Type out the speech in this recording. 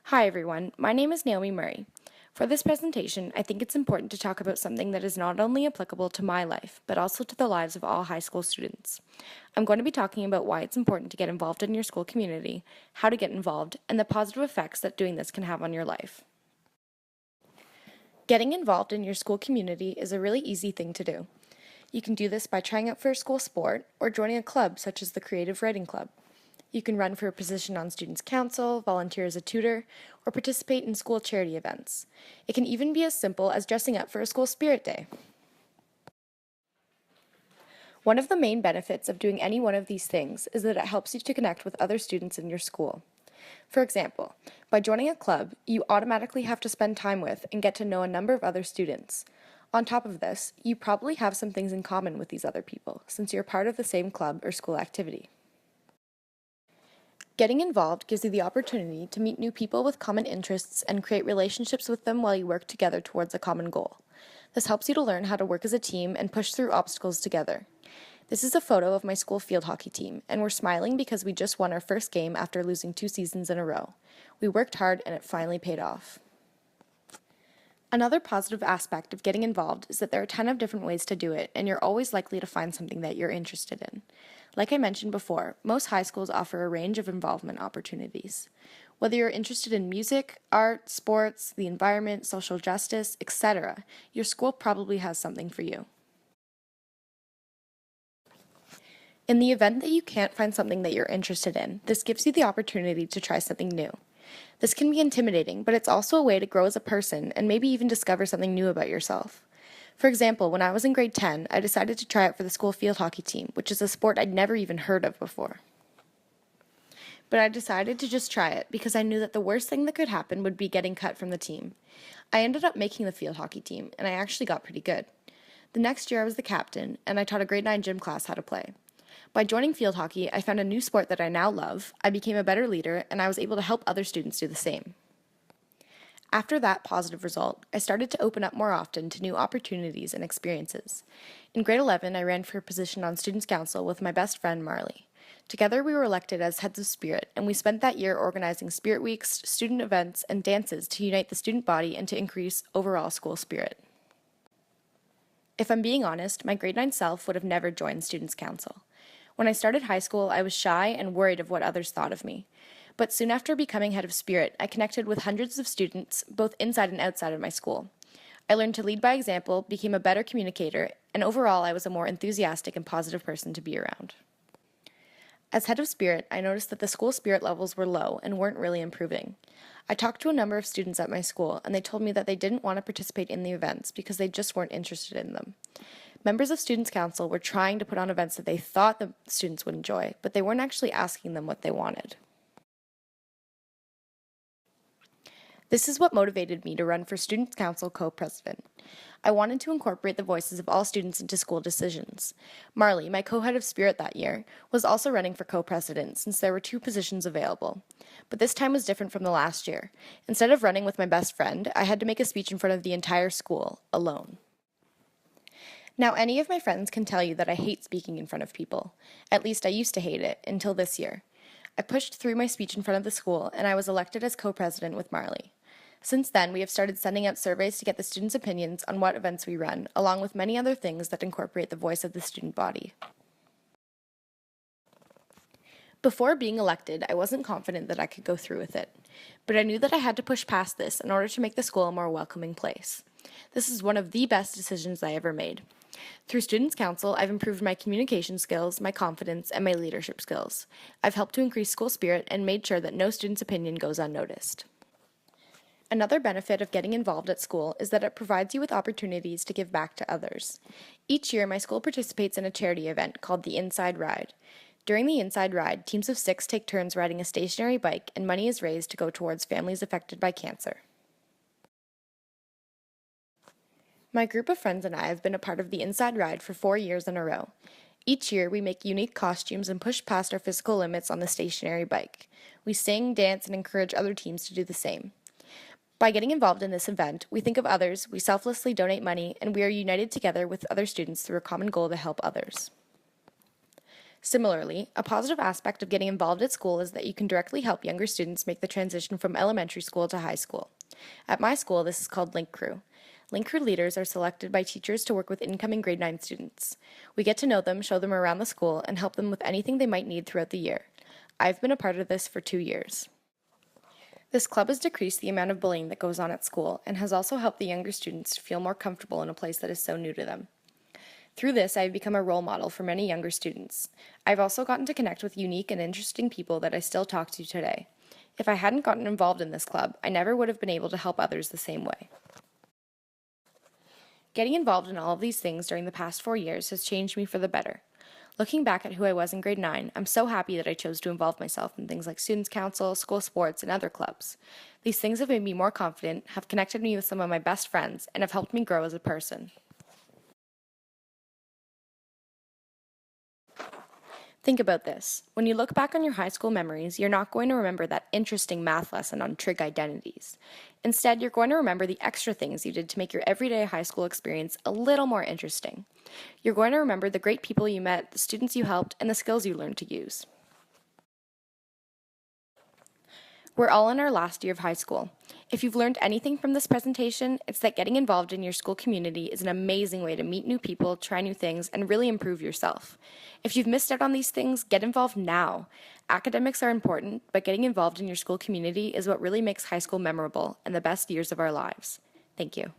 Hi everyone, my name is Naomi Murray. For this presentation, I think it's important to talk about something that is not only applicable to my life, but also to the lives of all high school students. I'm going to be talking about why it's important to get involved in your school community, how to get involved, and the positive effects that doing this can have on your life. Getting involved in your school community is a really easy thing to do. You can do this by trying out for a school sport or joining a club such as the Creative Writing Club. You can run for a position on Students' Council, volunteer as a tutor, or participate in school charity events. It can even be as simple as dressing up for a school spirit day. One of the main benefits of doing any one of these things is that it helps you to connect with other students in your school. For example, by joining a club, you automatically have to spend time with and get to know a number of other students. On top of this, you probably have some things in common with these other people, since you're part of the same club or school activity. Getting involved gives you the opportunity to meet new people with common interests and create relationships with them while you work together towards a common goal. This helps you to learn how to work as a team and push through obstacles together. This is a photo of my school field hockey team, and we're smiling because we just won our first game after losing 2 seasons in a row. We worked hard and it finally paid off. Another positive aspect of getting involved is that there are a ton of different ways to do it, and you're always likely to find something that you're interested in. Like I mentioned before, most high schools offer a range of involvement opportunities. Whether you're interested in music, art, sports, the environment, social justice, etc., your school probably has something for you. In the event that you can't find something that you're interested in, this gives you the opportunity to try something new. This can be intimidating, but it's also a way to grow as a person and maybe even discover something new about yourself. For example, when I was in grade 10, I decided to try out for the school field hockey team, which is a sport I'd never even heard of before. But I decided to just try it because I knew that the worst thing that could happen would be getting cut from the team. I ended up making the field hockey team, and I actually got pretty good. The next year I was the captain, and I taught a grade 9 gym class how to play. By joining field hockey, I found a new sport that I now love, I became a better leader, and I was able to help other students do the same. After that positive result, I started to open up more often to new opportunities and experiences. In grade 11, I ran for a position on Students' Council with my best friend, Marley. Together, we were elected as heads of Spirit, and we spent that year organizing Spirit Weeks, student events, and dances to unite the student body and to increase overall school spirit. If I'm being honest, my grade 9 self would have never joined Students' Council. When I started high school, I was shy and worried of what others thought of me. But soon after becoming head of Spirit, I connected with hundreds of students, both inside and outside of my school. I learned to lead by example, became a better communicator, and overall I was a more enthusiastic and positive person to be around. As head of Spirit, I noticed that the school spirit levels were low and weren't really improving. I talked to a number of students at my school, and they told me that they didn't want to participate in the events because they just weren't interested in them. Members of Students' Council were trying to put on events that they thought the students would enjoy, but they weren't actually asking them what they wanted. This is what motivated me to run for Students' Council co-president. I wanted to incorporate the voices of all students into school decisions. Marley, my co-head of Spirit that year, was also running for co-president since there were 2 positions available. But this time was different from the last year. Instead of running with my best friend, I had to make a speech in front of the entire school, alone. Now, any of my friends can tell you that I hate speaking in front of people. At least I used to hate it, until this year. I pushed through my speech in front of the school, and I was elected as co-president with Marley. Since then, we have started sending out surveys to get the students' opinions on what events we run, along with many other things that incorporate the voice of the student body. Before being elected, I wasn't confident that I could go through with it, but I knew that I had to push past this in order to make the school a more welcoming place. This is one of the best decisions I ever made. Through Students' Council, I've improved my communication skills, my confidence, and my leadership skills. I've helped to increase school spirit and made sure that no student's opinion goes unnoticed. Another benefit of getting involved at school is that it provides you with opportunities to give back to others. Each year, my school participates in a charity event called the Inside Ride. During the Inside Ride, teams of 6 take turns riding a stationary bike, and money is raised to go towards families affected by cancer. My group of friends and I have been a part of the Inside Ride for 4 years in a row. Each year, we make unique costumes and push past our physical limits on the stationary bike. We sing, dance, and encourage other teams to do the same. By getting involved in this event, we think of others, we selflessly donate money, and we are united together with other students through a common goal to help others. Similarly, a positive aspect of getting involved at school is that you can directly help younger students make the transition from elementary school to high school. At my school, this is called Link Crew. Link Crew leaders are selected by teachers to work with incoming grade 9 students. We get to know them, show them around the school, and help them with anything they might need throughout the year. I've been a part of this for 2 years. This club has decreased the amount of bullying that goes on at school and has also helped the younger students feel more comfortable in a place that is so new to them. Through this, I have become a role model for many younger students. I've also gotten to connect with unique and interesting people that I still talk to today. If I hadn't gotten involved in this club, I never would have been able to help others the same way. Getting involved in all of these things during the past 4 years has changed me for the better. Looking back at who I was in grade 9, I'm so happy that I chose to involve myself in things like Students' Council, school sports, and other clubs. These things have made me more confident, have connected me with some of my best friends, and have helped me grow as a person. Think about this. When you look back on your high school memories, you're not going to remember that interesting math lesson on trig identities. Instead, you're going to remember the extra things you did to make your everyday high school experience a little more interesting. You're going to remember the great people you met, the students you helped, and the skills you learned to use. We're all in our last year of high school. If you've learned anything from this presentation, it's that getting involved in your school community is an amazing way to meet new people, try new things, and really improve yourself. If you've missed out on these things, get involved now. Academics are important, but getting involved in your school community is what really makes high school memorable and the best years of our lives. Thank you.